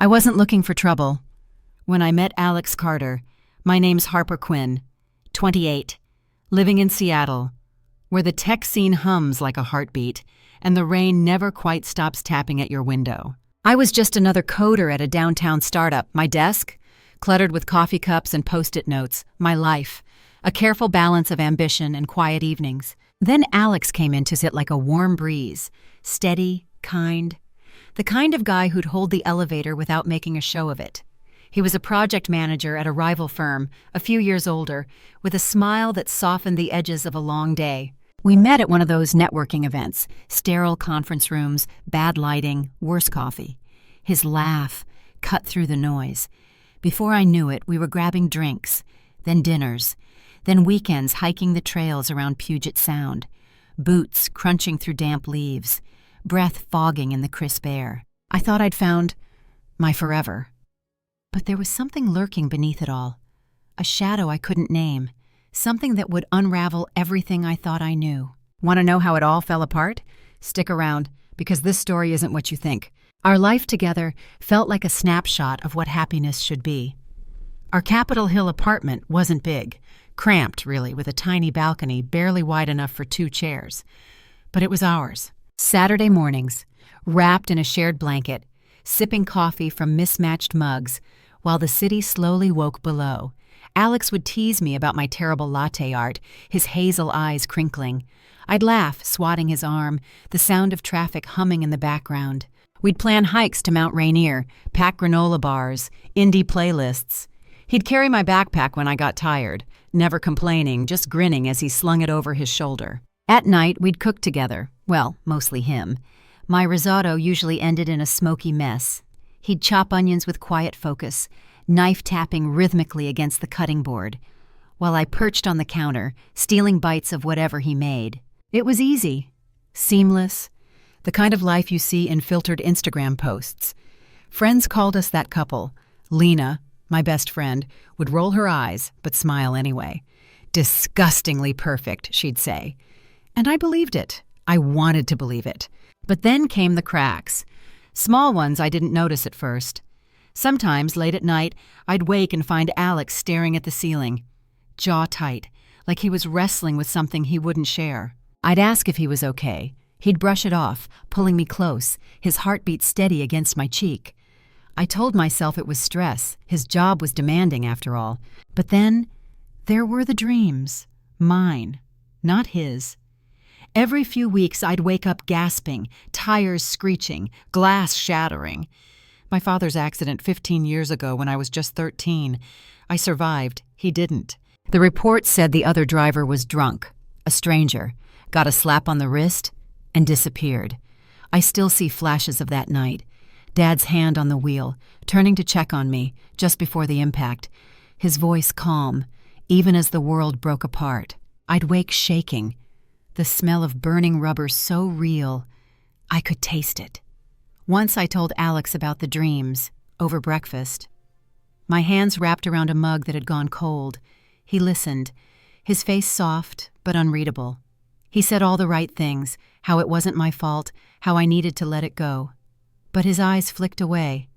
I wasn't looking for trouble. When I met Alex Carter, my name's Harper Quinn, 28, living in Seattle, where the tech scene hums like a heartbeat and the rain never quite stops tapping at your window. I was just another coder at a downtown startup. My desk, cluttered with coffee cups and post-it notes. My life, a careful balance of ambition and quiet evenings. Then Alex came in to sit like a warm breeze, steady, kind, the kind of guy who'd hold the elevator without making a show of it. He was a project manager at a rival firm, a few years older, with a smile that softened the edges of a long day. We met at one of those networking events, sterile conference rooms, bad lighting, worse coffee. His laugh cut through the noise. Before I knew it, we were grabbing drinks, then dinners, then weekends hiking the trails around Puget Sound, boots crunching through damp leaves, breath fogging in the crisp air. I thought I'd found my forever. But there was something lurking beneath it all, a shadow I couldn't name, something that would unravel everything I thought I knew. Want to know how it all fell apart? Stick around, because this story isn't what you think. Our life together felt like a snapshot of what happiness should be. Our Capitol Hill apartment wasn't big, cramped really, with a tiny balcony barely wide enough for 2 chairs. But it was ours. Saturday mornings, wrapped in a shared blanket, sipping coffee from mismatched mugs, while the city slowly woke below. Alex would tease me about my terrible latte art, his hazel eyes crinkling. I'd laugh, swatting his arm, the sound of traffic humming in the background. We'd plan hikes to Mount Rainier, pack granola bars, indie playlists. He'd carry my backpack when I got tired, never complaining, just grinning as he slung it over his shoulder. At night, we'd cook together. Well, mostly him. My risotto usually ended in a smoky mess. He'd chop onions with quiet focus, knife tapping rhythmically against the cutting board, while I perched on the counter, stealing bites of whatever he made. It was easy, seamless, the kind of life you see in filtered Instagram posts. Friends called us that couple. Lena, my best friend, would roll her eyes, but smile anyway. Disgustingly perfect, she'd say. And I believed it. I wanted to believe it. But then came the cracks. Small ones I didn't notice at first. Sometimes, late at night, I'd wake and find Alex staring at the ceiling, jaw tight, like he was wrestling with something he wouldn't share. I'd ask if he was okay. He'd brush it off, pulling me close, his heartbeat steady against my cheek. I told myself it was stress. His job was demanding, after all. But then, there were the dreams. Mine, not his. Every few weeks, I'd wake up gasping, tires screeching, glass shattering. My father's accident 15 years ago when I was just 13. I survived. He didn't. The report said the other driver was drunk, a stranger, got a slap on the wrist, and disappeared. I still see flashes of that night. Dad's hand on the wheel, turning to check on me just before the impact, his voice calm, even as the world broke apart. I'd wake shaking, the smell of burning rubber so real, I could taste it. Once I told Alex about the dreams, over breakfast. My hands wrapped around a mug that had gone cold. He listened, his face soft but unreadable. He said all the right things, how it wasn't my fault, how I needed to let it go. But his eyes flicked away,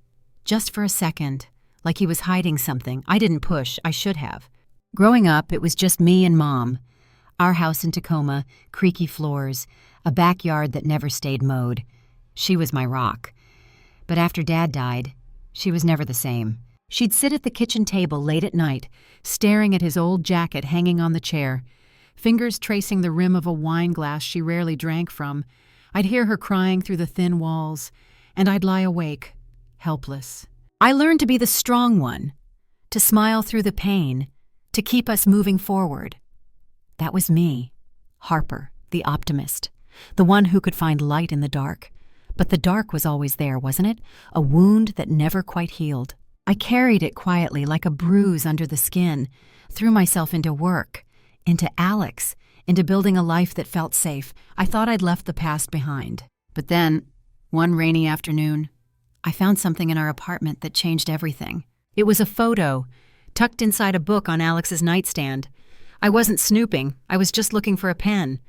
just for a second, like he was hiding something. I didn't push, I should have. Growing up, it was just me and Mom. Our house in Tacoma, creaky floors, a backyard that never stayed mowed. She was my rock. But after Dad died, she was never the same. She'd sit at the kitchen table late at night, staring at his old jacket hanging on the chair, fingers tracing the rim of a wine glass she rarely drank from. I'd hear her crying through the thin walls, and I'd lie awake, helpless. I learned to be the strong one, to smile through the pain, to keep us moving forward. That was me, Harper, the optimist, the one who could find light in the dark. But the dark was always there, wasn't it? A wound that never quite healed. I carried it quietly like a bruise under the skin, threw myself into work, into Alex, into building a life that felt safe. I thought I'd left the past behind. But then, one rainy afternoon, I found something in our apartment that changed everything. It was a photo, tucked inside a book on Alex's nightstand. I wasn't snooping, I was just looking for a pen.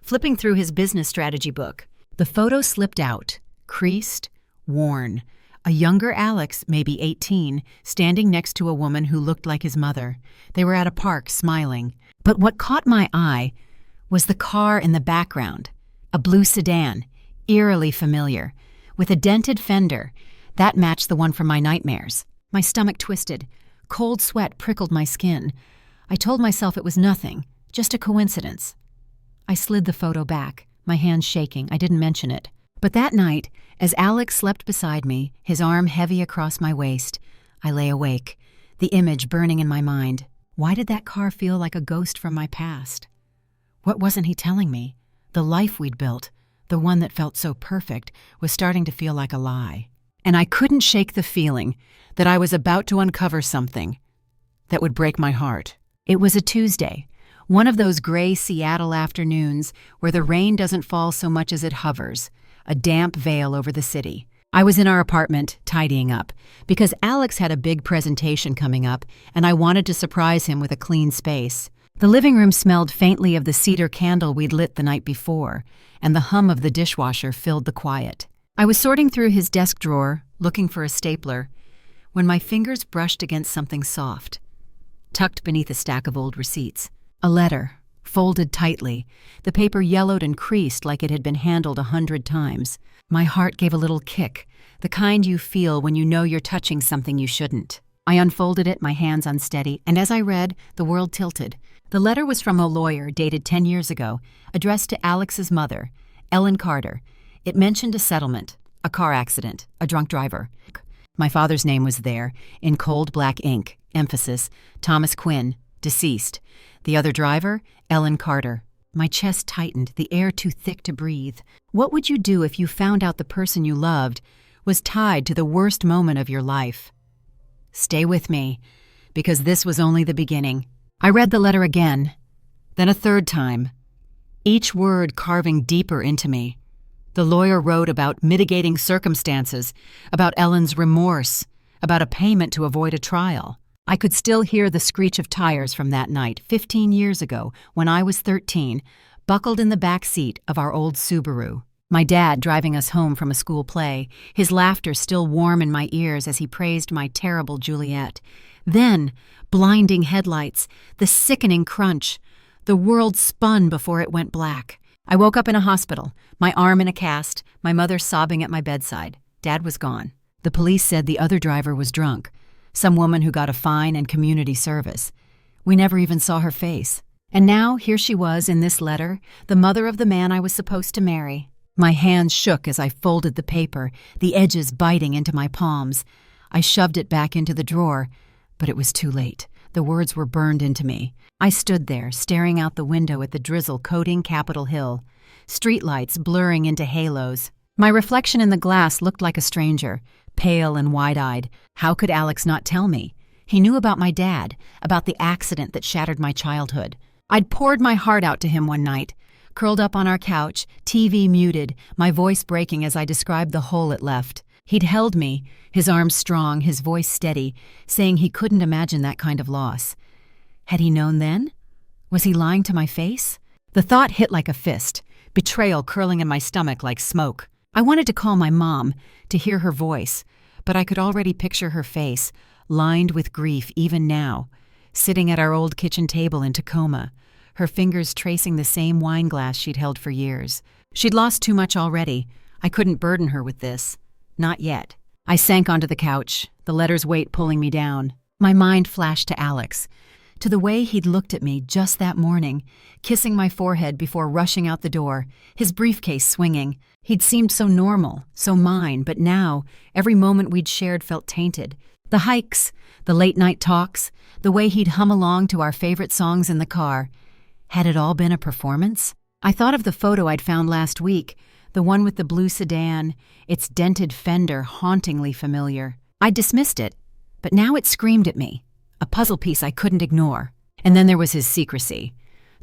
Flipping through his business strategy book, the photo slipped out, creased, worn, A younger Alex, maybe 18, standing next to a woman who looked like his mother. They were at a park, smiling. But what caught my eye was the car in the background. A blue sedan, eerily familiar, with a dented fender. That matched the one from my nightmares. My stomach twisted. Cold sweat prickled my skin. I told myself it was nothing, just a coincidence. I slid the photo back, my hands shaking. I didn't mention it. But that night, as Alex slept beside me, his arm heavy across my waist, I lay awake, the image burning in my mind. Why did that car feel like a ghost from my past? What wasn't he telling me? The life we'd built, the one that felt so perfect, was starting to feel like a lie. And I couldn't shake the feeling that I was about to uncover something that would break my heart. It was a Tuesday, one of those gray Seattle afternoons where the rain doesn't fall so much as it hovers, a damp veil over the city. I was in our apartment, tidying up, because Alex had a big presentation coming up, and I wanted to surprise him with a clean space. The living room smelled faintly of the cedar candle we'd lit the night before, and the hum of the dishwasher filled the quiet. I was sorting through his desk drawer, looking for a stapler, when my fingers brushed against something soft, tucked beneath a stack of old receipts. A letter, folded tightly, the paper yellowed and creased like it had been handled 100 times. My heart gave a little kick, the kind you feel when you know you're touching something you shouldn't. I unfolded it, my hands unsteady, and as I read, the world tilted. The letter was from a lawyer dated 10 years ago, addressed to Alex's mother, Ellen Carter. It mentioned a settlement, a car accident, a drunk driver. My father's name was there, in cold black ink, emphasis, Thomas Quinn, deceased. The other driver, Ellen Carter. My chest tightened, the air too thick to breathe. What would you do if you found out the person you loved was tied to the worst moment of your life? Stay with me, because this was only the beginning. I read the letter again, then a third time, each word carving deeper into me. The lawyer wrote about mitigating circumstances, about Ellen's remorse, about a payment to avoid a trial. I could still hear the screech of tires from that night, 15 years ago, when I was 13, buckled in the back seat of our old Subaru. My dad driving us home from a school play, his laughter still warm in my ears as he praised my terrible Juliet. Then, blinding headlights, the sickening crunch. The world spun before it went black. I woke up in a hospital, my arm in a cast, my mother sobbing at my bedside. Dad was gone. The police said the other driver was drunk, some woman who got a fine and community service. We never even saw her face. And now, here she was in this letter, the mother of the man I was supposed to marry. My hands shook as I folded the paper, the edges biting into my palms. I shoved it back into the drawer, but it was too late. The words were burned into me. I stood there, staring out the window at the drizzle coating Capitol Hill, streetlights blurring into halos. My reflection in the glass looked like a stranger, pale and wide-eyed. How could Alex not tell me? He knew about my dad, about the accident that shattered my childhood. I'd poured my heart out to him one night, curled up on our couch, TV muted, my voice breaking as I described the hole it left. He'd held me, his arms strong, his voice steady, saying he couldn't imagine that kind of loss. Had he known then? Was he lying to my face? The thought hit like a fist, betrayal curling in my stomach like smoke. I wanted to call my mom, to hear her voice, but I could already picture her face, lined with grief even now, sitting at our old kitchen table in Tacoma, her fingers tracing the same wine glass she'd held for years. She'd lost too much already. I couldn't burden her with this. Not yet. I sank onto the couch, the letter's weight pulling me down. My mind flashed to Alex, to the way he'd looked at me just that morning, kissing my forehead before rushing out the door, his briefcase swinging. He'd seemed so normal, so mine, but now, every moment we'd shared felt tainted. The hikes, the late-night talks, the way he'd hum along to our favorite songs in the car. Had it all been a performance? I thought of the photo I'd found last week, the one with the blue sedan, its dented fender hauntingly familiar. I dismissed it, but now it screamed at me, a puzzle piece I couldn't ignore. And then there was his secrecy.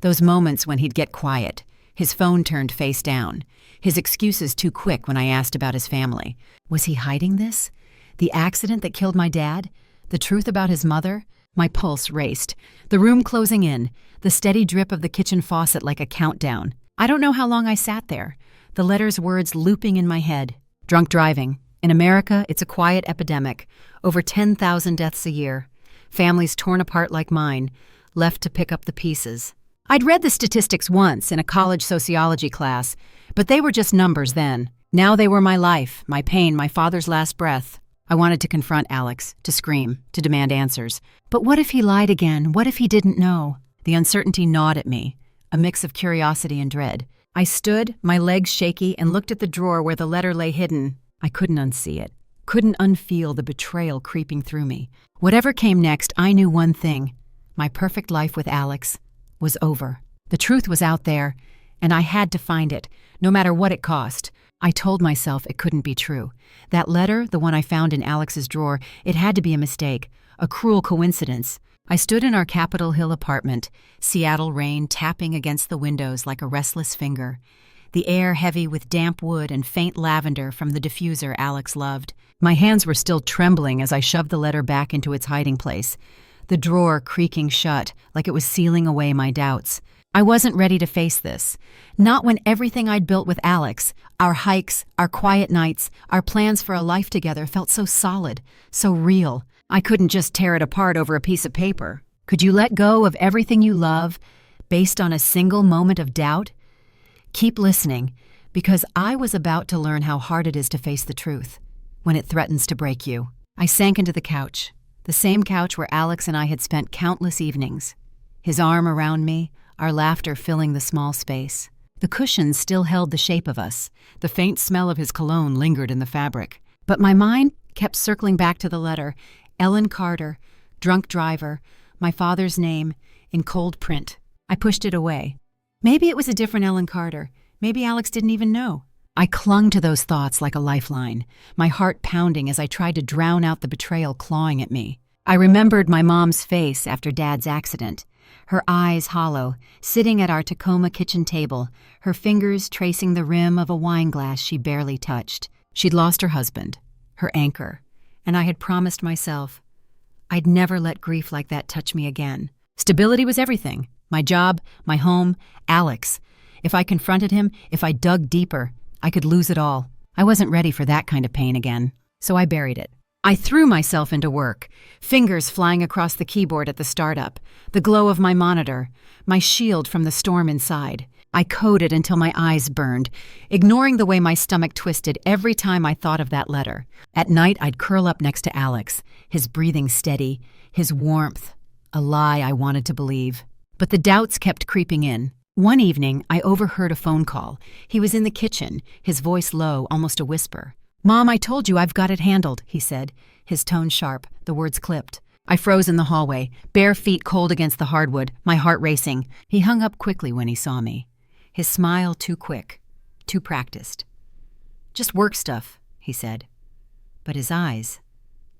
Those moments when he'd get quiet, his phone turned face down, his excuses too quick when I asked about his family. Was he hiding this? The accident that killed my dad? The truth about his mother? My pulse raced, the room closing in, the steady drip of the kitchen faucet like a countdown. I don't know how long I sat there, the letter's words looping in my head. Drunk driving, In America, it's a quiet epidemic. Over 10,000 deaths a year. Families torn apart like mine, left to pick up the pieces. I'd read the statistics once in a college sociology class, but they were just numbers then. Now they were my life, my pain, my father's last breath. I wanted to confront Alex, to scream, to demand answers. But what if he lied again? What if he didn't know? The uncertainty gnawed at me, a mix of curiosity and dread. I stood, my legs shaky, and looked at the drawer where the letter lay hidden. I couldn't unsee it, couldn't unfeel the betrayal creeping through me. Whatever came next, I knew one thing. My perfect life with Alex was over. The truth was out there, and I had to find it, no matter what it cost. I told myself it couldn't be true. That letter, the one I found in Alex's drawer, it had to be a mistake, a cruel coincidence. I stood in our Capitol Hill apartment, Seattle rain tapping against the windows like a restless finger, the air heavy with damp wood and faint lavender from the diffuser Alex loved. My hands were still trembling as I shoved the letter back into its hiding place, the drawer creaking shut like it was sealing away my doubts. I wasn't ready to face this. Not when everything I'd built with Alex, our hikes, our quiet nights, our plans for a life together felt so solid, so real. I couldn't just tear it apart over a piece of paper. Could you let go of everything you love based on a single moment of doubt? Keep listening, because I was about to learn how hard it is to face the truth when it threatens to break you. I sank into the couch, the same couch where Alex and I had spent countless evenings. His arm around me, our laughter filling the small space. The cushions still held the shape of us. The faint smell of his cologne lingered in the fabric. But my mind kept circling back to the letter. Ellen Carter, drunk driver, my father's name, in cold print. I pushed it away. Maybe it was a different Ellen Carter. Maybe Alex didn't even know. I clung to those thoughts like a lifeline, my heart pounding as I tried to drown out the betrayal clawing at me. I remembered my mom's face after Dad's accident, her eyes hollow, sitting at our Tacoma kitchen table, her fingers tracing the rim of a wine glass she barely touched. She'd lost her husband, her anchor, and I had promised myself I'd never let grief like that touch me again. Stability was everything. My job, my home, Alex. If I confronted him, if I dug deeper, I could lose it all. I wasn't ready for that kind of pain again, so I buried it. I threw myself into work, fingers flying across the keyboard at the startup, the glow of my monitor, my shield from the storm inside. I coded until my eyes burned, ignoring the way my stomach twisted every time I thought of that letter. At night, I'd curl up next to Alex, his breathing steady, his warmth, a lie I wanted to believe. But the doubts kept creeping in. One evening, I overheard a phone call. He was in the kitchen, his voice low, almost a whisper. "Mom, I told you I've got it handled," he said, his tone sharp, the words clipped. I froze in the hallway, bare feet cold against the hardwood, my heart racing. He hung up quickly when he saw me. His smile too quick, too practiced. "Just work stuff," he said. But his eyes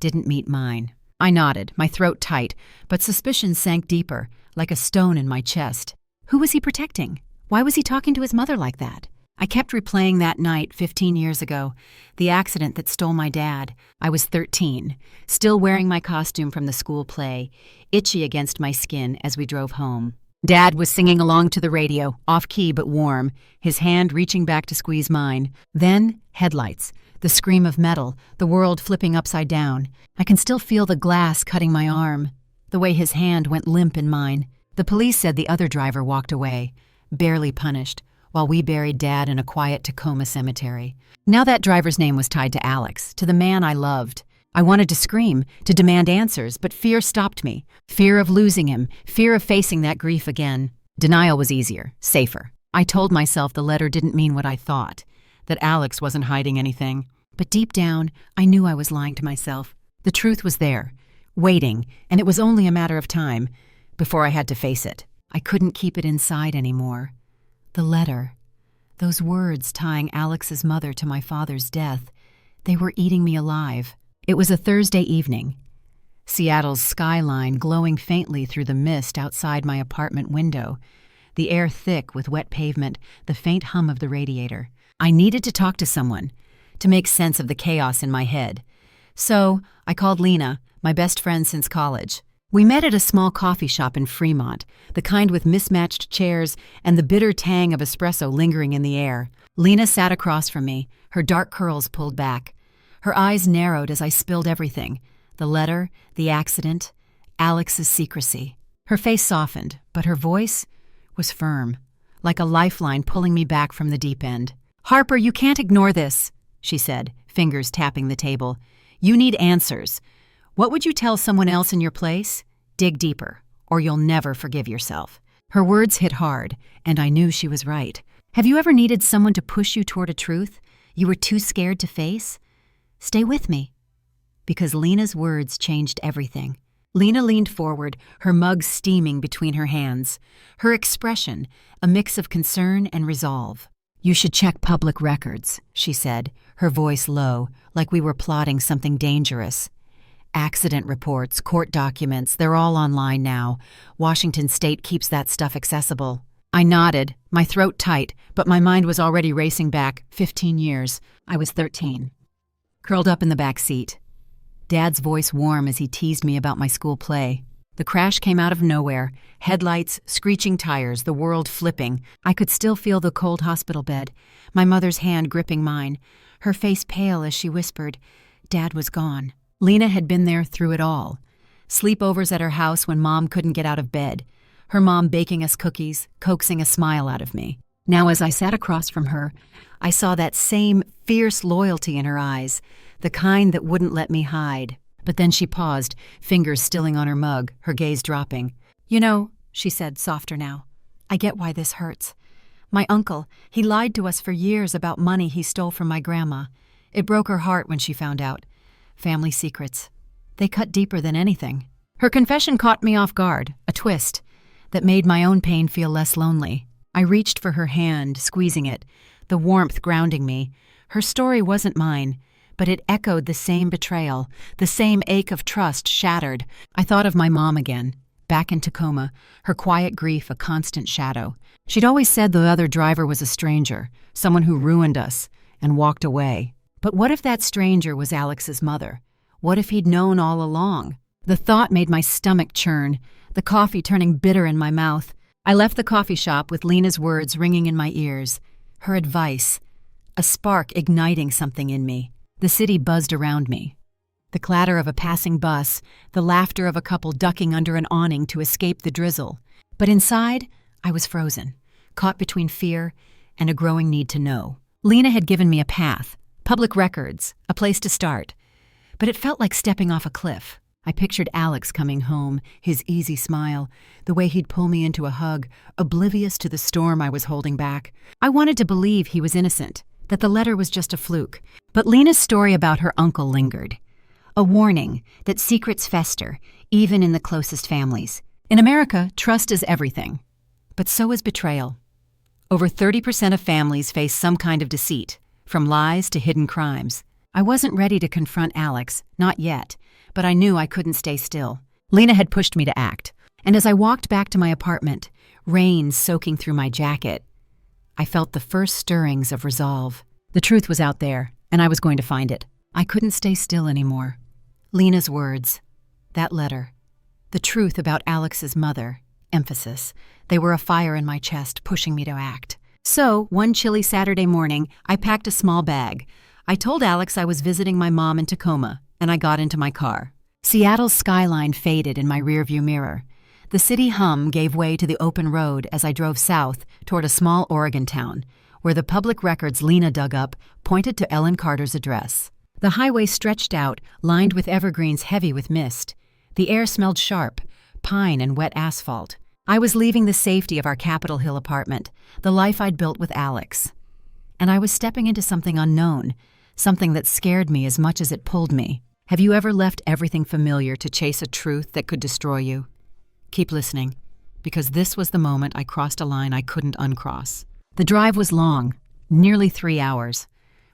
didn't meet mine. I nodded, my throat tight, but suspicion sank deeper, like a stone in my chest. Who was he protecting? Why was he talking to his mother like that? I kept replaying that night 15 years ago, the accident that stole my dad. I was 13, still wearing my costume from the school play, itchy against my skin as we drove home. Dad was singing along to the radio, off-key but warm, his hand reaching back to squeeze mine. Then, headlights, the scream of metal, the world flipping upside down. I can still feel the glass cutting my arm, the way his hand went limp in mine. The police said the other driver walked away, barely punished, while we buried Dad in a quiet Tacoma cemetery. Now that driver's name was tied to Alex, to the man I loved. I wanted to scream, to demand answers, but fear stopped me. Fear of losing him, fear of facing that grief again. Denial was easier, safer. I told myself the letter didn't mean what I thought, that Alex wasn't hiding anything. But deep down, I knew I was lying to myself. The truth was there, waiting, and it was only a matter of time before I had to face it. I couldn't keep it inside anymore. The letter, those words tying Alex's mother to my father's death, they were eating me alive. It was a Thursday evening, Seattle's skyline glowing faintly through the mist outside my apartment window, the air thick with wet pavement, the faint hum of the radiator. I needed to talk to someone, to make sense of the chaos in my head. So I called Lena, my best friend since college. We met at a small coffee shop in Fremont, the kind with mismatched chairs and the bitter tang of espresso lingering in the air. Lena sat across from me, her dark curls pulled back. Her eyes narrowed as I spilled everything: the letter, the accident, Alex's secrecy. Her face softened, but her voice was firm, like a lifeline pulling me back from the deep end. "Harper, you can't ignore this," she said, fingers tapping the table. "You need answers. What would you tell someone else in your place? Dig deeper, or you'll never forgive yourself." Her words hit hard, and I knew she was right. Have you ever needed someone to push you toward a truth you were too scared to face? Stay with me. Because Lena's words changed everything. Lena leaned forward, her mug steaming between her hands. Her expression, a mix of concern and resolve. "You should check public records," she said, her voice low, like we were plotting something dangerous. "Accident reports, court documents, they're all online now. Washington State keeps that stuff accessible." I nodded, my throat tight, but my mind was already racing back 15 years. I was 13. Curled up in the back seat. Dad's voice warm as he teased me about my school play. The crash came out of nowhere. Headlights, screeching tires, the world flipping. I could still feel the cold hospital bed, my mother's hand gripping mine, her face pale as she whispered, "Dad was gone." Lena had been there through it all. Sleepovers at her house when Mom couldn't get out of bed. Her mom baking us cookies, coaxing a smile out of me. Now as I sat across from her, I saw that same fierce loyalty in her eyes, the kind that wouldn't let me hide. But then she paused, fingers stilling on her mug, her gaze dropping. "You know," she said, softer now, "I get why this hurts. My uncle, he lied to us for years about money he stole from my grandma. It broke her heart when she found out. Family secrets. They cut deeper than anything." Her confession caught me off guard, a twist that made my own pain feel less lonely. I reached for her hand, squeezing it, the warmth grounding me. Her story wasn't mine, but it echoed the same betrayal, the same ache of trust shattered. I thought of my mom again, back in Tacoma, her quiet grief a constant shadow. She'd always said the other driver was a stranger, someone who ruined us, and walked away. But what if that stranger was Alex's mother? What if he'd known all along? The thought made my stomach churn, the coffee turning bitter in my mouth. I left the coffee shop with Lena's words ringing in my ears. Her advice, a spark igniting something in me. The city buzzed around me. The clatter of a passing bus, the laughter of a couple ducking under an awning to escape the drizzle. But inside, I was frozen, caught between fear and a growing need to know. Lena had given me a path, public records, a place to start. But it felt like stepping off a cliff. I pictured Alex coming home, his easy smile, the way he'd pull me into a hug, oblivious to the storm I was holding back. I wanted to believe he was innocent, that the letter was just a fluke. But Lena's story about her uncle lingered. A warning that secrets fester, even in the closest families. In America, trust is everything. But so is betrayal. Over 30% of families face some kind of deceit, from lies to hidden crimes. I wasn't ready to confront Alex, not yet, but I knew I couldn't stay still. Lena had pushed me to act, and as I walked back to my apartment, rain soaking through my jacket, I felt the first stirrings of resolve. The truth was out there, and I was going to find it. I couldn't stay still anymore. Lena's words, that letter, the truth about Alex's mother, emphasis, they were a fire in my chest, pushing me to act. So, one chilly Saturday morning, I packed a small bag. I told Alex I was visiting my mom in Tacoma, and I got into my car. Seattle's skyline faded in my rearview mirror. The city hum gave way to the open road as I drove south toward a small Oregon town, where the public records Lena dug up pointed to Ellen Carter's address. The highway stretched out, lined with evergreens heavy with mist. The air smelled sharp, pine and wet asphalt. I was leaving the safety of our Capitol Hill apartment, the life I'd built with Alex. And I was stepping into something unknown, something that scared me as much as it pulled me. Have you ever left everything familiar to chase a truth that could destroy you? Keep listening, because this was the moment I crossed a line I couldn't uncross. The drive was long, nearly 3 hours.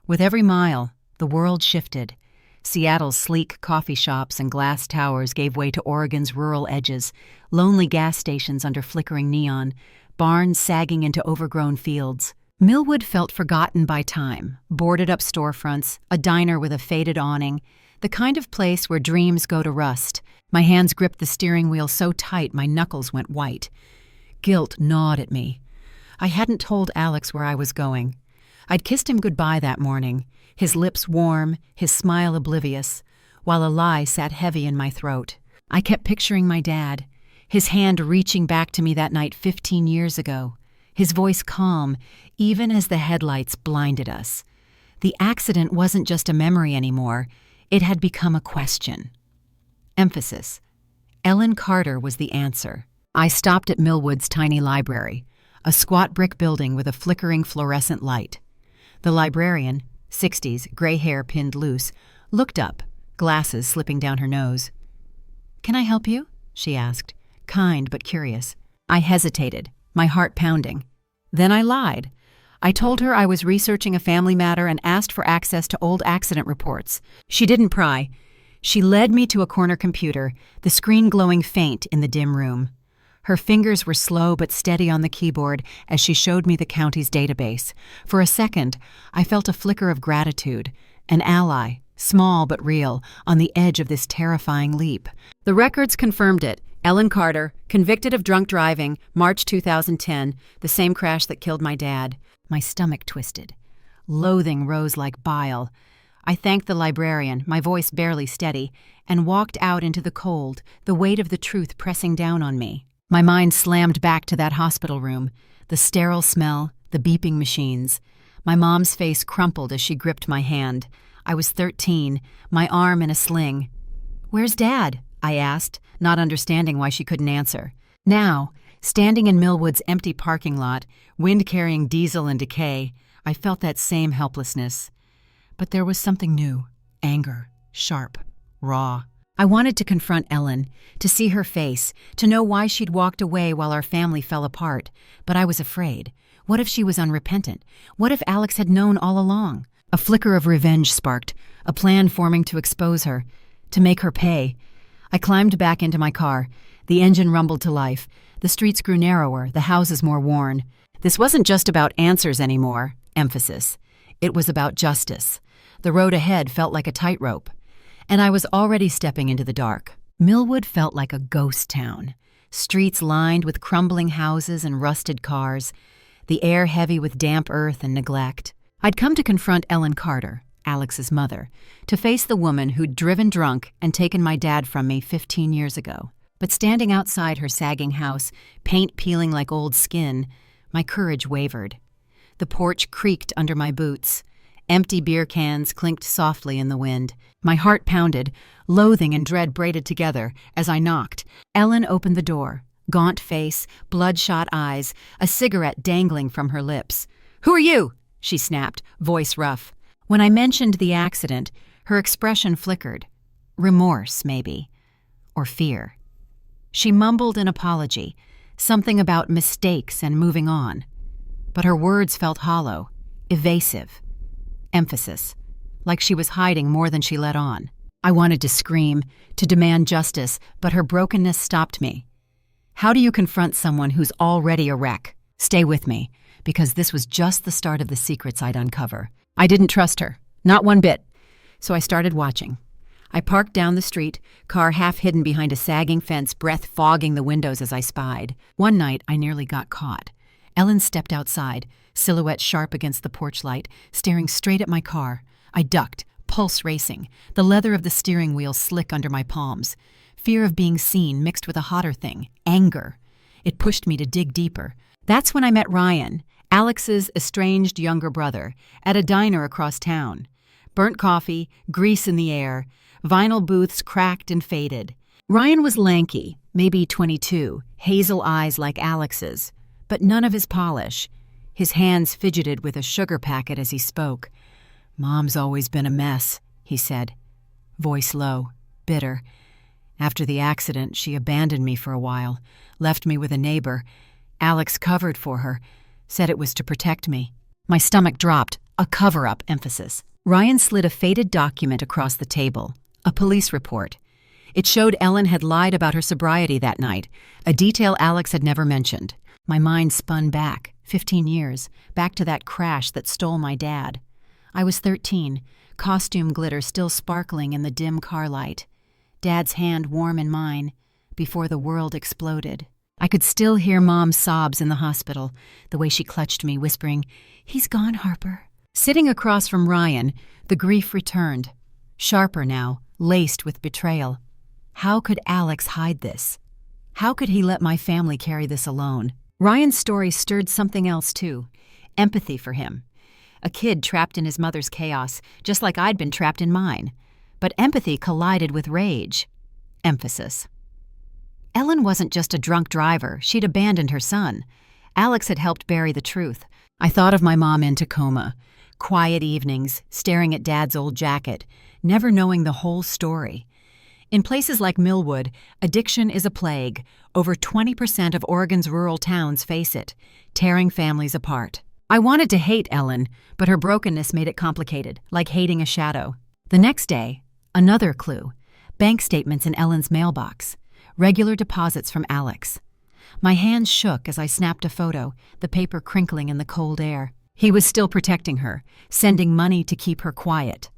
With every mile, the world shifted. Seattle's sleek coffee shops and glass towers gave way to Oregon's rural edges, lonely gas stations under flickering neon, barns sagging into overgrown fields. Millwood felt forgotten by time, boarded up storefronts, a diner with a faded awning, the kind of place where dreams go to rust. My hands gripped the steering wheel so tight my knuckles went white. Guilt gnawed at me. I hadn't told Alex where I was going. I'd kissed him goodbye that morning. his lips warm, his smile oblivious, while a lie sat heavy in my throat. I kept picturing my dad, his hand reaching back to me that night 15 years ago, his voice calm, even as the headlights blinded us. The accident wasn't just a memory anymore, it had become a question. Emphasis. Ellen Carter was the answer. I stopped at Millwood's tiny library, a squat brick building with a flickering fluorescent light. The librarian, 60s, gray hair pinned loose, looked up, glasses slipping down her nose. "Can I help you?" she asked, kind but curious. I hesitated, my heart pounding. Then I lied. I told her I was researching a family matter and asked for access to old accident reports. She didn't pry. She led me to a corner computer, the screen glowing faint in the dim room. Her fingers were slow but steady on the keyboard as she showed me the county's database. For a second, I felt a flicker of gratitude, an ally, small but real, on the edge of this terrifying leap. The records confirmed it. Ellen Carter, convicted of drunk driving, March 2010, the same crash that killed my dad. My stomach twisted. Loathing rose like bile. I thanked the librarian, my voice barely steady, and walked out into the cold, the weight of the truth pressing down on me. My mind slammed back to that hospital room, the sterile smell, the beeping machines. My mom's face crumpled as she gripped my hand. I was 13, my arm in a sling. "Where's Dad?" I asked, not understanding why she couldn't answer. Now, standing in Millwood's empty parking lot, wind-carrying diesel and decay, I felt that same helplessness. But there was something new, anger, sharp, raw. I wanted to confront Ellen, to see her face, to know why she'd walked away while our family fell apart. But I was afraid. What if she was unrepentant? What if Alex had known all along? A flicker of revenge sparked, a plan forming to expose her, to make her pay. I climbed back into my car. The engine rumbled to life. The streets grew narrower, the houses more worn. This wasn't just about answers anymore, emphasis. It was about justice. The road ahead felt like a tightrope. And I was already stepping into the dark. Millwood felt like a ghost town. Streets lined with crumbling houses and rusted cars. The air heavy with damp earth and neglect. I'd come to confront Ellen Carter, Alex's mother, to face the woman who'd driven drunk and taken my dad from me 15 years ago. But standing outside her sagging house, paint peeling like old skin, my courage wavered. The porch creaked under my boots. Empty beer cans clinked softly in the wind. My heart pounded, loathing and dread braided together as I knocked. Ellen opened the door, gaunt face, bloodshot eyes, a cigarette dangling from her lips. "Who are you?" she snapped, voice rough. When I mentioned the accident, her expression flickered. Remorse, maybe. Or fear. She mumbled an apology, something about mistakes and moving on. But her words felt hollow, evasive. Emphasis, like she was hiding more than she let on. I wanted to scream, to demand justice, but her brokenness stopped me. How do you confront someone who's already a wreck? Stay with me, because this was just the start of the secrets I'd uncover. I didn't trust her, not one bit, so I started watching. I parked down the street, car half hidden behind a sagging fence, breath fogging the windows as I spied. One night, I nearly got caught. Ellen stepped outside, silhouette sharp against the porch light, staring straight at my car. I ducked, pulse racing, the leather of the steering wheel slick under my palms. Fear of being seen mixed with a hotter thing, anger. It pushed me to dig deeper. That's when I met Ryan, Alex's estranged younger brother, at a diner across town. Burnt coffee, grease in the air, vinyl booths cracked and faded. Ryan was lanky, maybe 22, hazel eyes like Alex's, but none of his polish. His hands fidgeted with a sugar packet as he spoke. "Mom's always been a mess," he said, voice low, bitter. "After the accident, she abandoned me for a while, left me with a neighbor. Alex covered for her, said it was to protect me." My stomach dropped, a cover-up emphasis. Ryan slid a faded document across the table, a police report. It showed Ellen had lied about her sobriety that night, a detail Alex had never mentioned. My mind spun back, 15 years, back to that crash that stole my dad. I was 13, costume glitter still sparkling in the dim car light. Dad's hand warm in mine, before the world exploded. I could still hear Mom's sobs in the hospital, the way she clutched me, whispering, "He's gone, Harper. Sitting across from Ryan, the grief returned, sharper now, laced with betrayal. How could Alex hide this? How could he let my family carry this alone? Ryan's story stirred something else too, empathy for him. A kid trapped in his mother's chaos, just like I'd been trapped in mine. But empathy collided with rage. Emphasis. Ellen wasn't just a drunk driver, she'd abandoned her son. Alex had helped bury the truth. I thought of my mom in Tacoma. Quiet evenings, staring at Dad's old jacket, never knowing the whole story. In places like Millwood, addiction is a plague. Over 20% of Oregon's rural towns face it, tearing families apart. I wanted to hate Ellen, but her brokenness made it complicated, like hating a shadow. The next day, another clue. Bank statements in Ellen's mailbox. Regular deposits from Alex. My hands shook as I snapped a photo, the paper crinkling in the cold air. He was still protecting her, sending money to keep her quiet.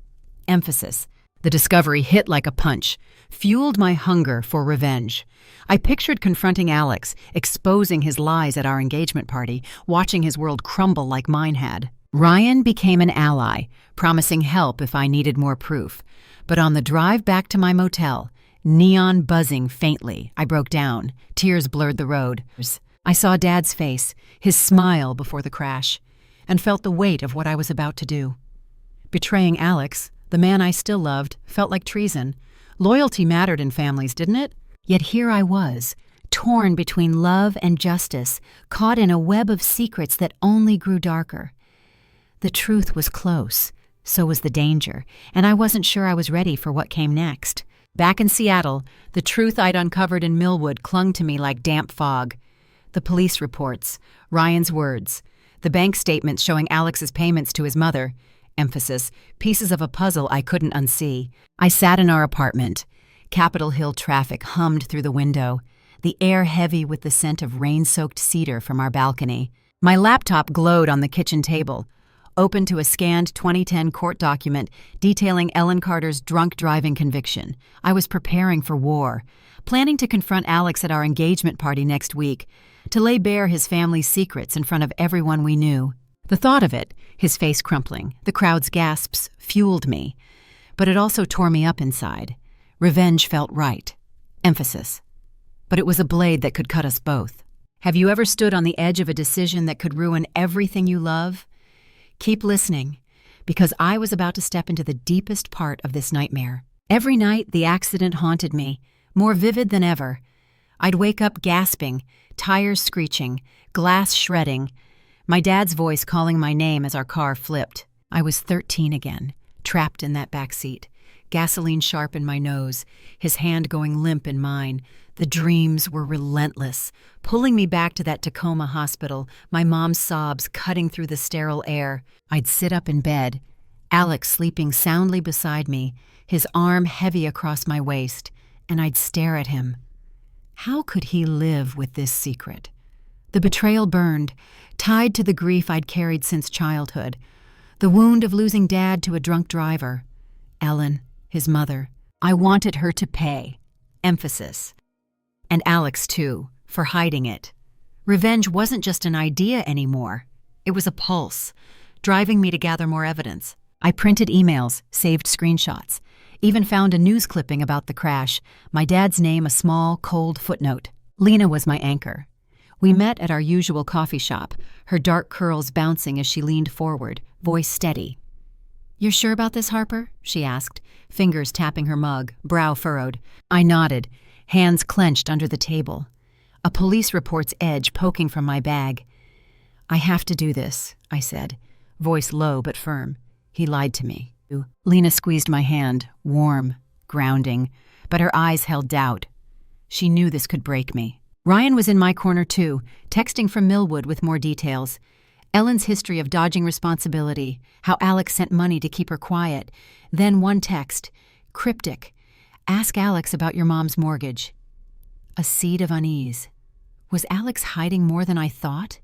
Emphasis. The discovery hit like a punch, fueled my hunger for revenge. I pictured confronting Alex, exposing his lies at our engagement party, watching his world crumble like mine had. Ryan became an ally, promising help if I needed more proof. But on the drive back to my motel, neon buzzing faintly, I broke down. Tears blurred the road. I saw Dad's face, his smile before the crash, and felt the weight of what I was about to do. Betraying Alex, the man I still loved, felt like treason. Loyalty mattered in families, didn't it? Yet here I was, torn between love and justice, caught in a web of secrets that only grew darker. The truth was close, so was the danger, and I wasn't sure I was ready for what came next. Back in Seattle, the truth I'd uncovered in Millwood clung to me like damp fog. The police reports, Ryan's words, the bank statements showing Alex's payments to his mother, emphasis, pieces of a puzzle I couldn't unsee. I sat in our apartment. Capitol Hill traffic hummed through the window, the air heavy with the scent of rain-soaked cedar from our balcony. My laptop glowed on the kitchen table, open to a scanned 2010 court document detailing Ellen Carter's drunk driving conviction. I was preparing for war, planning to confront Alex at our engagement party next week, to lay bare his family's secrets in front of everyone we knew. The thought of it, his face crumpling, the crowd's gasps, fueled me. But it also tore me up inside. Revenge felt right. Emphasis. But it was a blade that could cut us both. Have you ever stood on the edge of a decision that could ruin everything you love? Keep listening, because I was about to step into the deepest part of this nightmare. Every night, the accident haunted me, more vivid than ever. I'd wake up gasping, tires screeching, glass shredding, my dad's voice calling my name as our car flipped. I was 13 again, trapped in that back seat, gasoline sharp in my nose, his hand going limp in mine. The dreams were relentless, pulling me back to that Tacoma hospital, my mom's sobs cutting through the sterile air. I'd sit up in bed, Alex sleeping soundly beside me, his arm heavy across my waist, and I'd stare at him. How could he live with this secret? The betrayal burned, tied to the grief I'd carried since childhood, the wound of losing Dad to a drunk driver. Ellen, his mother, I wanted her to pay. Emphasis. And Alex, too, for hiding it. Revenge wasn't just an idea anymore. It was a pulse, driving me to gather more evidence. I printed emails, saved screenshots, even found a news clipping about the crash, my dad's name a small, cold footnote. Lena was my anchor. We met at our usual coffee shop, her dark curls bouncing as she leaned forward, voice steady. "You're sure about this, Harper?" she asked, fingers tapping her mug, brow furrowed. I nodded, hands clenched under the table. A police report's edge poking from my bag. "I have to do this," I said, voice low but firm. He lied to me. Lena squeezed my hand, warm, grounding, but her eyes held doubt. She knew this could break me. Ryan was in my corner too, texting from Millwood with more details. Ellen's history of dodging responsibility, how Alex sent money to keep her quiet. Then one text, cryptic, "Ask Alex about your mom's mortgage." A seed of unease. Was Alex hiding more than I thought?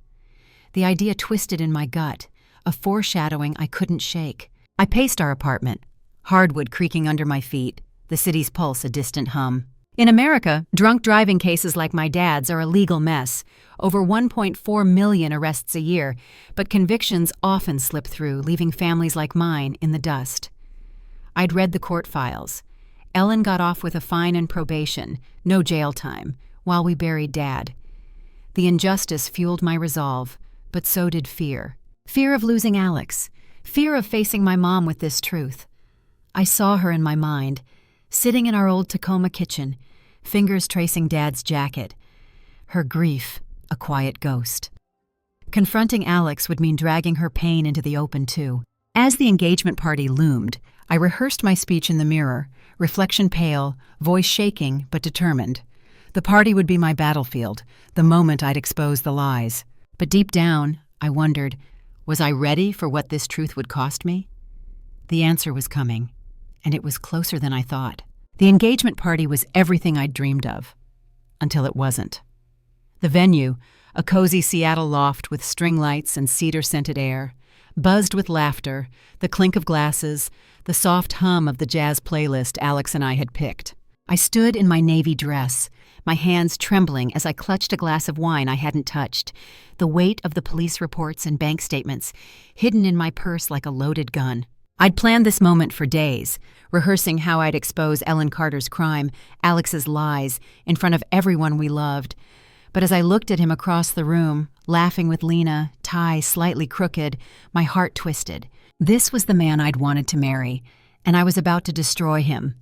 The idea twisted in my gut, a foreshadowing I couldn't shake. I paced our apartment, hardwood creaking under my feet, the city's pulse a distant hum. In America, drunk driving cases like my dad's are a legal mess. Over 1.4 million arrests a year, but convictions often slip through, leaving families like mine in the dust. I'd read the court files. Ellen got off with a fine and probation, no jail time, while we buried Dad. The injustice fueled my resolve, but so did fear. Fear of losing Alex. Fear of facing my mom with this truth. I saw her in my mind, sitting in our old Tacoma kitchen, fingers tracing Dad's jacket. Her grief, a quiet ghost. Confronting Alex would mean dragging her pain into the open, too. As the engagement party loomed, I rehearsed my speech in the mirror, reflection pale, voice shaking but determined. The party would be my battlefield, the moment I'd expose the lies. But deep down, I wondered, was I ready for what this truth would cost me? The answer was coming, and it was closer than I thought. The engagement party was everything I'd dreamed of, until it wasn't. The venue, a cozy Seattle loft with string lights and cedar-scented air, buzzed with laughter, the clink of glasses, the soft hum of the jazz playlist Alex and I had picked. I stood in my navy dress, my hands trembling as I clutched a glass of wine I hadn't touched, the weight of the police reports and bank statements hidden in my purse like a loaded gun. I'd planned this moment for days, rehearsing how I'd expose Ellen Carter's crime, Alex's lies, in front of everyone we loved. But as I looked at him across the room, laughing with Lena, tie slightly crooked, my heart twisted. This was the man I'd wanted to marry, and I was about to destroy him.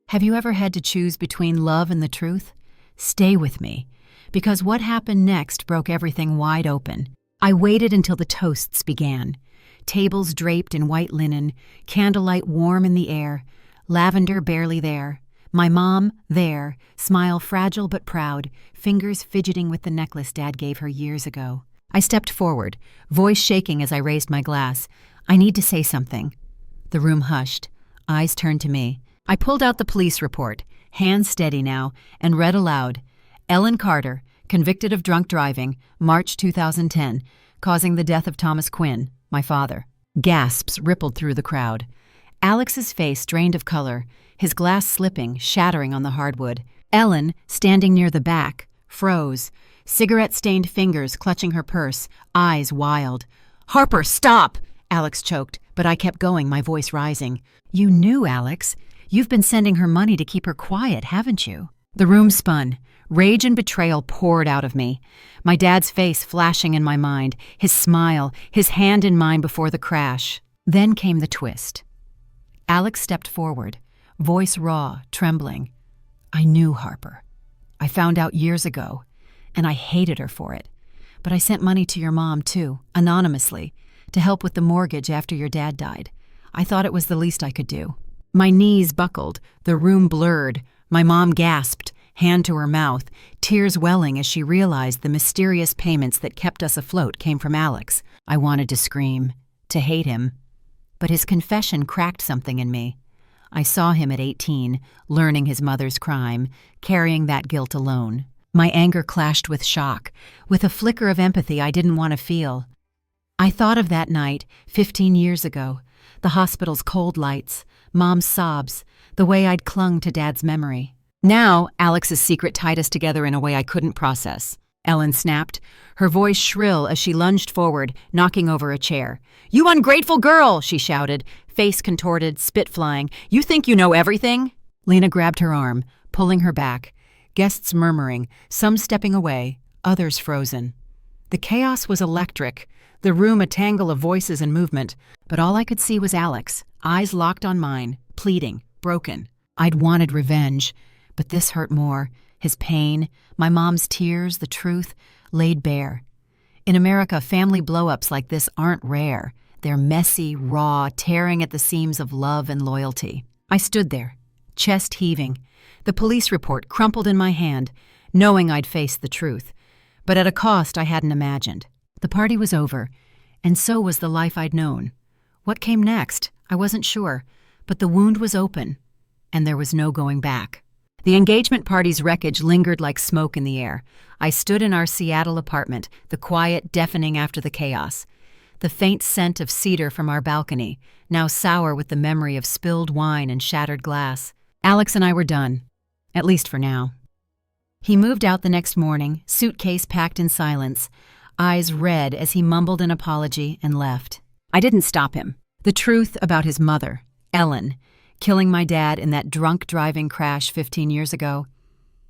Have you ever had to choose between love and the truth? Stay with me, because what happened next broke everything wide open. I waited until the toasts began. Tables draped in white linen, candlelight warm in the air, lavender barely there. My mom, there, smile fragile but proud, fingers fidgeting with the necklace Dad gave her years ago. I stepped forward, voice shaking as I raised my glass. I need to say something. The room hushed. Eyes turned to me. I pulled out the police report, hands steady now, and read aloud. Ellen Carter, convicted of drunk driving, March 2010, causing the death of Thomas Quinn, my father. Gasps rippled through the crowd. Alex's face drained of color, his glass slipping, shattering on the hardwood. Ellen, standing near the back, froze, cigarette-stained fingers clutching her purse, eyes wild. "Harper, stop!" Alex choked, but I kept going, my voice rising. "You knew, Alex. You've been sending her money to keep her quiet, haven't you?" The room spun. Rage and betrayal poured out of me. My dad's face flashing in my mind, his smile, his hand in mine before the crash. Then came the twist. Alex stepped forward, voice raw, trembling. "I knew Harper. I found out years ago, and I hated her for it. But I sent money to your mom, too, anonymously, to help with the mortgage after your dad died. I thought it was the least I could do." My knees buckled, the room blurred. My mom gasped, hand to her mouth, tears welling as she realized the mysterious payments that kept us afloat came from Alex. I wanted to scream, to hate him. But his confession cracked something in me. I saw him at 18, learning his mother's crime, carrying that guilt alone. My anger clashed with shock, with a flicker of empathy I didn't want to feel. I thought of that night, 15 years ago, the hospital's cold lights, Mom's sobs, the way I'd clung to Dad's memory. Now, Alex's secret tied us together in a way I couldn't process. Ellen snapped, her voice shrill as she lunged forward, knocking over a chair. "You ungrateful girl!" she shouted, face contorted, spit flying. "You think you know everything?" Lena grabbed her arm, pulling her back. Guests murmuring, some stepping away, others frozen. The chaos was electric, the room a tangle of voices and movement, but all I could see was Alex, eyes locked on mine, pleading, broken. I'd wanted revenge, but this hurt more. His pain, my mom's tears, the truth, laid bare. In America, family blow-ups like this aren't rare. They're messy, raw, tearing at the seams of love and loyalty. I stood there, chest heaving, the police report crumpled in my hand, knowing I'd face the truth, but at a cost I hadn't imagined. The party was over, and so was the life I'd known. What came next? I wasn't sure, but the wound was open, and there was no going back. The engagement party's wreckage lingered like smoke in the air. I stood in our Seattle apartment, the quiet deafening after the chaos. The faint scent of cedar from our balcony, now sour with the memory of spilled wine and shattered glass. Alex and I were done. At least for now. He moved out the next morning, suitcase packed in silence, eyes red as he mumbled an apology and left. I didn't stop him. The truth about his mother, Ellen, killing my dad in that drunk driving crash 15 years ago,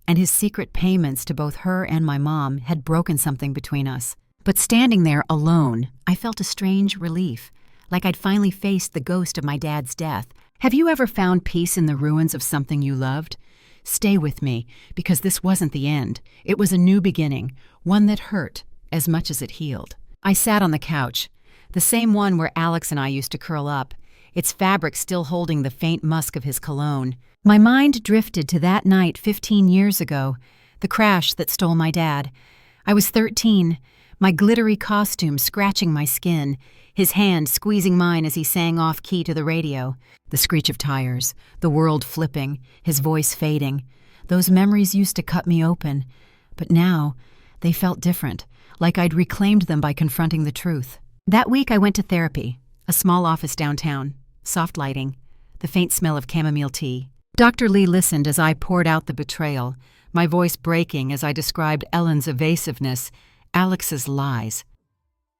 and his secret payments to both her and my mom had broken something between us. But standing there alone, I felt a strange relief, like I'd finally faced the ghost of my dad's death. Have you ever found peace in the ruins of something you loved? Stay with me, because this wasn't the end. It was a new beginning, one that hurt as much as it healed. I sat on the couch, the same one where Alex and I used to curl up, its fabric still holding the faint musk of his cologne. My mind drifted to that night 15 years ago, the crash that stole my dad. I was 13, my glittery costume scratching my skin, his hand squeezing mine as he sang off-key to the radio. The screech of tires, the world flipping, his voice fading. Those memories used to cut me open, but now they felt different, like I'd reclaimed them by confronting the truth. That week I went to therapy, a small office downtown, soft lighting, the faint smell of chamomile tea. Dr. Lee listened as I poured out the betrayal, my voice breaking as I described Ellen's evasiveness, Alex's lies.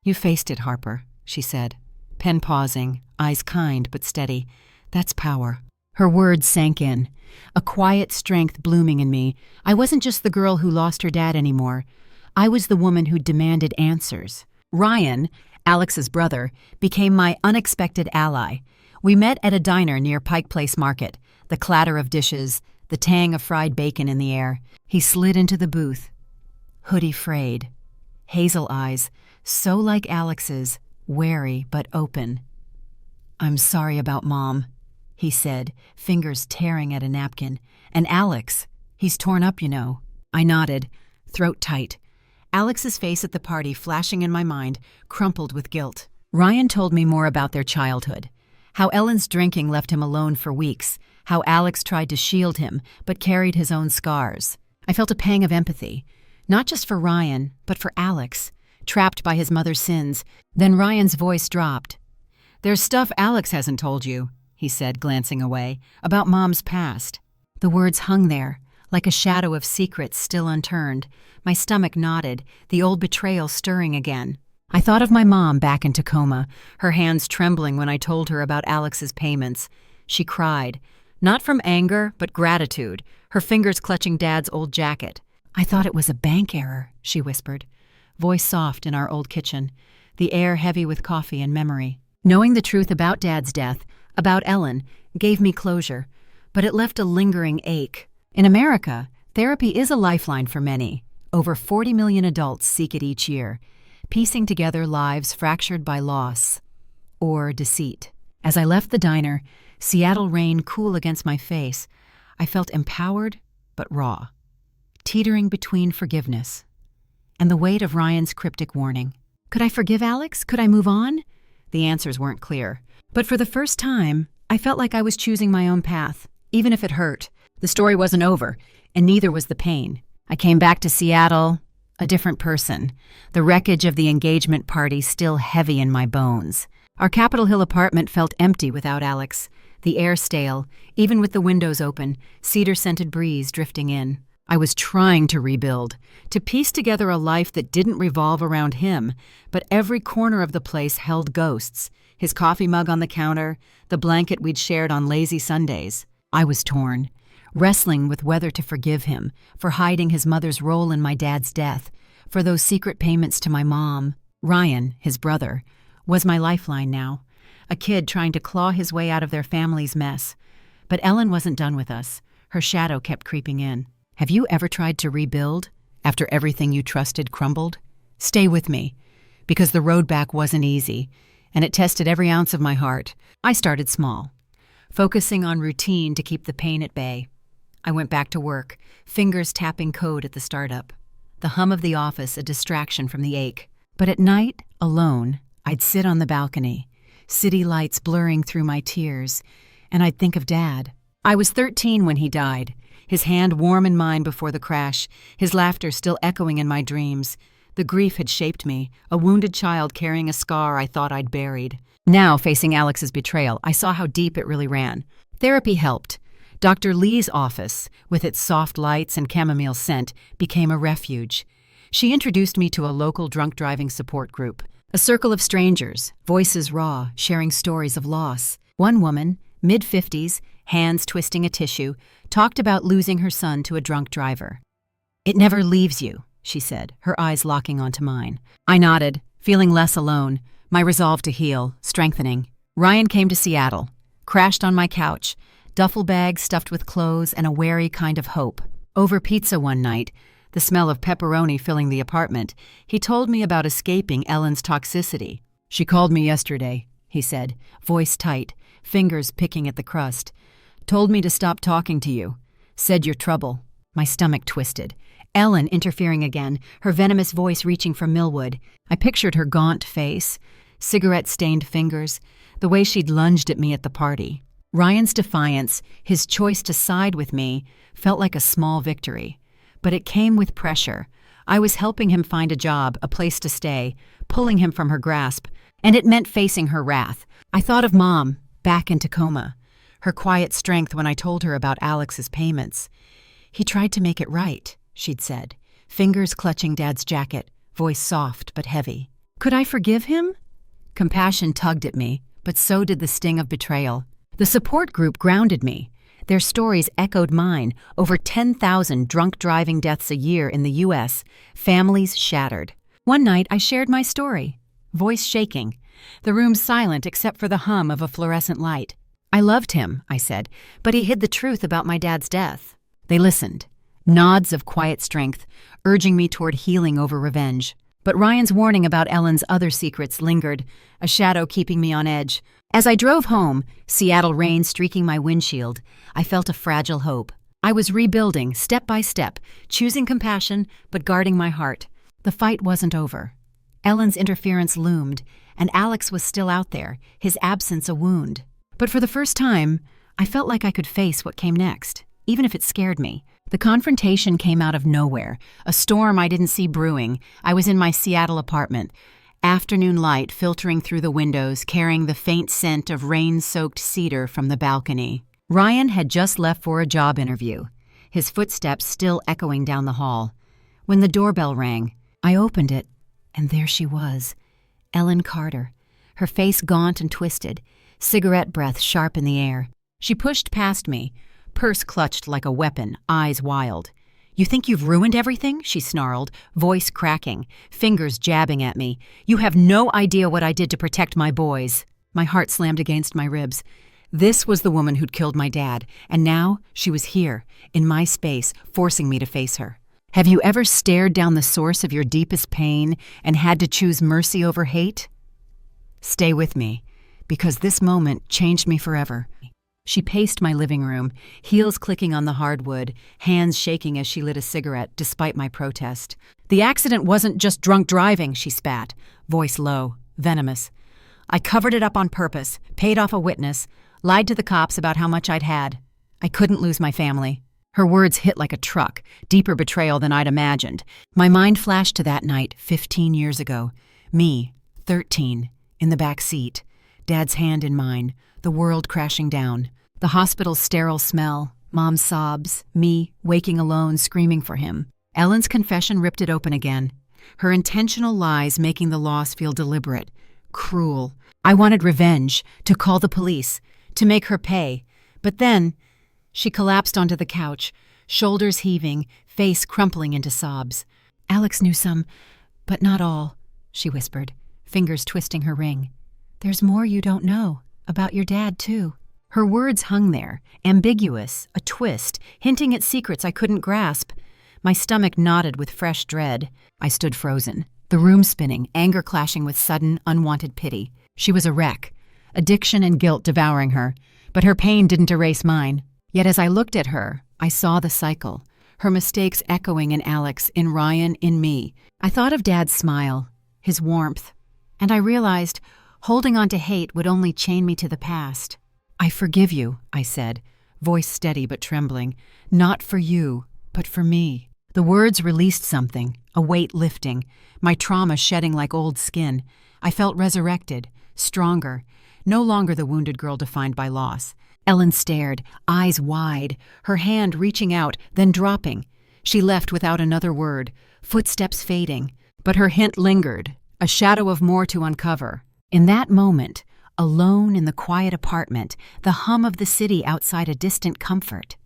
"You faced it, Harper," she said, pen pausing, eyes kind but steady. "That's power." Her words sank in, a quiet strength blooming in me. I wasn't just the girl who lost her dad anymore. I was the woman who demanded answers. Ryan, Alex's brother, became my unexpected ally. We met at a diner near Pike Place Market, the clatter of dishes, the tang of fried bacon in the air. He slid into the booth, hoodie frayed, hazel eyes, so like Alex's, wary but open. "I'm sorry about Mom," he said, fingers tearing at a napkin. "And Alex, he's torn up, you know." I nodded, throat tight. Alex's face at the party flashing in my mind, crumpled with guilt. Ryan told me more about their childhood. How Ellen's drinking left him alone for weeks. How Alex tried to shield him, but carried his own scars. I felt a pang of empathy. Not just for Ryan, but for Alex, trapped by his mother's sins. Then Ryan's voice dropped. "There's stuff Alex hasn't told you," he said, glancing away, "about Mom's past." The words hung there, like a shadow of secrets still unturned. My stomach knotted, the old betrayal stirring again. I thought of my mom back in Tacoma, her hands trembling when I told her about Alex's payments. She cried, not from anger, but gratitude, her fingers clutching Dad's old jacket. "I thought it was a bank error," she whispered, voice soft in our old kitchen, the air heavy with coffee and memory. Knowing the truth about Dad's death, about Ellen, gave me closure, but it left a lingering ache. In America, therapy is a lifeline for many. Over 40 million adults seek it each year, piecing together lives fractured by loss or deceit. As I left the diner, Seattle rain cool against my face, I felt empowered but raw, teetering between forgiveness and the weight of Ryan's cryptic warning. Could I forgive Alex? Could I move on? The answers weren't clear. But for the first time, I felt like I was choosing my own path, even if it hurt. The story wasn't over, and neither was the pain. I came back to Seattle, a different person, the wreckage of the engagement party still heavy in my bones. Our Capitol Hill apartment felt empty without Alex, the air stale, even with the windows open, cedar-scented breeze drifting in. I was trying to rebuild, to piece together a life that didn't revolve around him, but every corner of the place held ghosts, his coffee mug on the counter, the blanket we'd shared on lazy Sundays. I was torn, wrestling with whether to forgive him for hiding his mother's role in my dad's death, for those secret payments to my mom. Ryan, his brother, was my lifeline now, a kid trying to claw his way out of their family's mess. But Ellen wasn't done with us. Her shadow kept creeping in. Have you ever tried to rebuild after everything you trusted crumbled? Stay with me, because the road back wasn't easy, and it tested every ounce of my heart. I started small, focusing on routine to keep the pain at bay. I went back to work, fingers tapping code at the startup, the hum of the office a distraction from the ache. But at night, alone, I'd sit on the balcony, city lights blurring through my tears, and I'd think of Dad. I was 13 when he died, his hand warm in mine before the crash, his laughter still echoing in my dreams. The grief had shaped me, a wounded child carrying a scar I thought I'd buried. Now, facing Alex's betrayal, I saw how deep it really ran. Therapy helped. Dr. Lee's office, with its soft lights and chamomile scent, became a refuge. She introduced me to a local drunk driving support group, a circle of strangers, voices raw, sharing stories of loss. One woman, mid-50s, hands twisting a tissue, talked about losing her son to a drunk driver. "It never leaves you," she said, her eyes locking onto mine. I nodded, feeling less alone, my resolve to heal strengthening. Ryan came to Seattle, crashed on my couch, duffel bag stuffed with clothes and a wary kind of hope. Over pizza one night, the smell of pepperoni filling the apartment, he told me about escaping Ellen's toxicity. "She called me yesterday," he said, voice tight, fingers picking at the crust. "Told me to stop talking to you. Said you're trouble." My stomach twisted. Ellen interfering again, her venomous voice reaching for Millwood. I pictured her gaunt face, cigarette-stained fingers, the way she'd lunged at me at the party. Ryan's defiance, his choice to side with me, felt like a small victory. But it came with pressure. I was helping him find a job, a place to stay, pulling him from her grasp, and it meant facing her wrath. I thought of Mom, back in Tacoma, her quiet strength when I told her about Alex's payments. "He tried to make it right," she'd said, fingers clutching Dad's jacket, voice soft but heavy. Could I forgive him? Compassion tugged at me, but so did the sting of betrayal. The support group grounded me. Their stories echoed mine, over 10,000 drunk driving deaths a year in the U.S., families shattered. One night I shared my story, voice shaking, the room silent except for the hum of a fluorescent light. "I loved him," I said, "but he hid the truth about my dad's death." They listened, nods of quiet strength, urging me toward healing over revenge. But Ryan's warning about Ellen's other secrets lingered, a shadow keeping me on edge. As I drove home, Seattle rain streaking my windshield, I felt a fragile hope. I was rebuilding, step by step, choosing compassion, but guarding my heart. The fight wasn't over. Ellen's interference loomed, and Alex was still out there, his absence a wound. But for the first time, I felt like I could face what came next, even if it scared me. The confrontation came out of nowhere, a storm I didn't see brewing. I was in my Seattle apartment, afternoon light filtering through the windows, carrying the faint scent of rain-soaked cedar from the balcony. Ryan had just left for a job interview, his footsteps still echoing down the hall. When the doorbell rang, I opened it, and there she was, Ellen Carter, her face gaunt and twisted, cigarette breath sharp in the air. She pushed past me, purse clutched like a weapon, eyes wild. "You think you've ruined everything?" she snarled, voice cracking, fingers jabbing at me. "You have no idea what I did to protect my boys." My heart slammed against my ribs. This was the woman who'd killed my dad, and now she was here, in my space, forcing me to face her. Have you ever stared down the source of your deepest pain and had to choose mercy over hate? Stay with me, because this moment changed me forever. She paced my living room, heels clicking on the hardwood, hands shaking as she lit a cigarette, despite my protest. "The accident wasn't just drunk driving," she spat, voice low, venomous. "I covered it up on purpose, paid off a witness, lied to the cops about how much I'd had. I couldn't lose my family." Her words hit like a truck, deeper betrayal than I'd imagined. My mind flashed to that night 15 years ago. Me, 13, in the back seat, Dad's hand in mine, the world crashing down. The hospital's sterile smell, Mom's sobs, me waking alone screaming for him. Ellen's confession ripped it open again, her intentional lies making the loss feel deliberate, cruel. I wanted revenge, to call the police, to make her pay. But then she collapsed onto the couch, shoulders heaving, face crumpling into sobs. "Alex knew some, but not all," she whispered, fingers twisting her ring. "There's more you don't know, about your dad, too." Her words hung there, ambiguous, a twist, hinting at secrets I couldn't grasp. My stomach knotted with fresh dread. I stood frozen, the room spinning, anger clashing with sudden, unwanted pity. She was a wreck, addiction and guilt devouring her, but her pain didn't erase mine. Yet as I looked at her, I saw the cycle, her mistakes echoing in Alex, in Ryan, in me. I thought of Dad's smile, his warmth, and I realized holding on to hate would only chain me to the past. "I forgive you," I said, voice steady but trembling. "Not for you, but for me." The words released something, a weight lifting, my trauma shedding like old skin. I felt resurrected, stronger, no longer the wounded girl defined by loss. Ellen stared, eyes wide, her hand reaching out, then dropping. She left without another word, footsteps fading, but her hint lingered, a shadow of more to uncover. In that moment, alone in the quiet apartment, the hum of the city outside a distant comfort.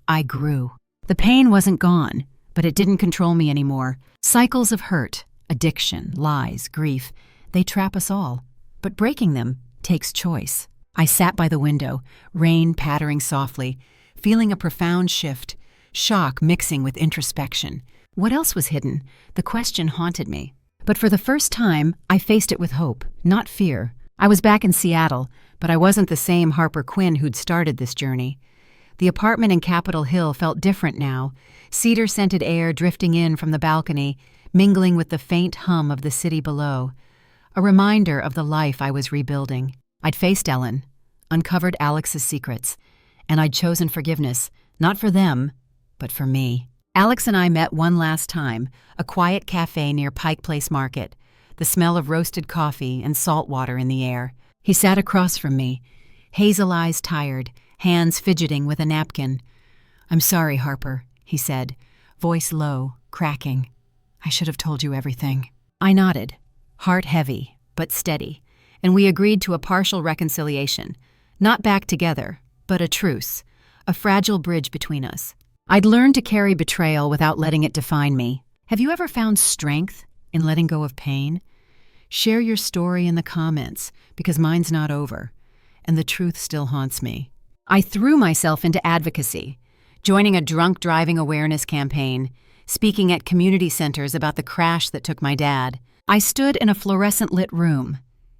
I grew. The pain wasn't gone, but it didn't control me anymore. Cycles of hurt, addiction, lies, grief, they trap us all. But breaking them takes choice. I sat by the window, rain pattering softly, feeling a profound shift, shock mixing with introspection. What else was hidden? The question haunted me. But for the first time, I faced it with hope, not fear. I was back in Seattle, but I wasn't the same Harper Quinn who'd started this journey. The apartment in Capitol Hill felt different now, cedar-scented air drifting in from the balcony, mingling with the faint hum of the city below. A reminder of the life I was rebuilding. I'd faced Ellen, uncovered Alex's secrets, and I'd chosen forgiveness, not for them, but for me. Alex and I met one last time, a quiet cafe near Pike Place Market, the smell of roasted coffee and salt water in the air. He sat across from me, hazel eyes tired, hands fidgeting with a napkin. "I'm sorry, Harper," he said, voice low, cracking. "I should have told you everything." I nodded, heart heavy, but steady, and we agreed to a partial reconciliation. Not back together, but a truce, a fragile bridge between us. I'd learned to carry betrayal without letting it define me. Have you ever found strength in letting go of pain? Share your story in the comments, because mine's not over, and the truth still haunts me. I threw myself into advocacy, joining a drunk driving awareness campaign, speaking at community centers about the crash that took my dad. I stood in a fluorescent-lit room,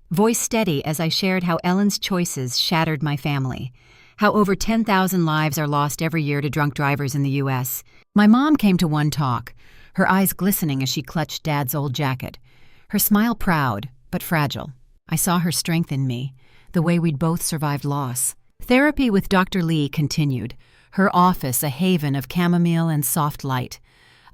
voice steady as I shared how Ellen's choices shattered my family, how over 10,000 lives are lost every year to drunk drivers in the U.S. My mom came to one talk, her eyes glistening as she clutched Dad's old jacket, her smile proud, but fragile. I saw her strength in me, the way we'd both survived loss. Therapy with Dr. Lee continued, her office a haven of chamomile and soft light,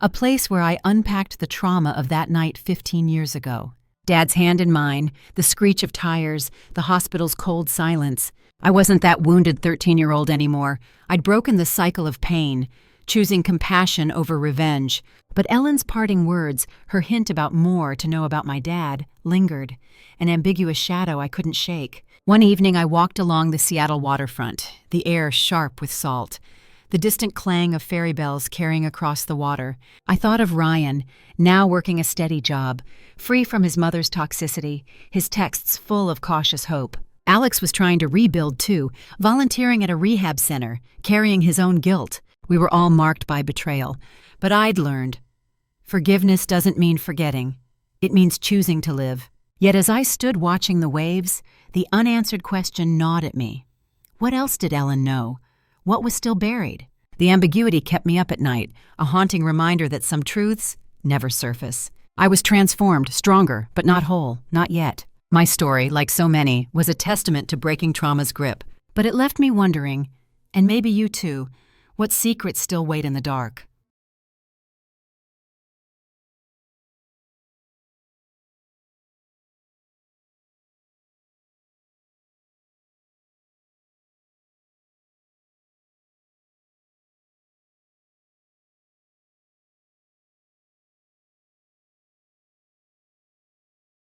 a place where I unpacked the trauma of that night 15 years ago. Dad's hand in mine, the screech of tires, the hospital's cold silence. I wasn't that wounded 13-year-old anymore. I'd broken the cycle of pain, choosing compassion over revenge. But Ellen's parting words, her hint about more to know about my dad, lingered, an ambiguous shadow I couldn't shake. One evening I walked along the Seattle waterfront, the air sharp with salt, the distant clang of ferry bells carrying across the water. I thought of Ryan, now working a steady job, free from his mother's toxicity, his texts full of cautious hope. Alex was trying to rebuild too, volunteering at a rehab center, carrying his own guilt. We were all marked by betrayal, but I'd learned. Forgiveness doesn't mean forgetting. It means choosing to live. Yet as I stood watching the waves, the unanswered question gnawed at me. What else did Ellen know? What was still buried? The ambiguity kept me up at night, a haunting reminder that some truths never surface. I was transformed, stronger, but not whole, not yet. My story, like so many, was a testament to breaking trauma's grip. But it left me wondering, and maybe you too, what secrets still wait in the dark?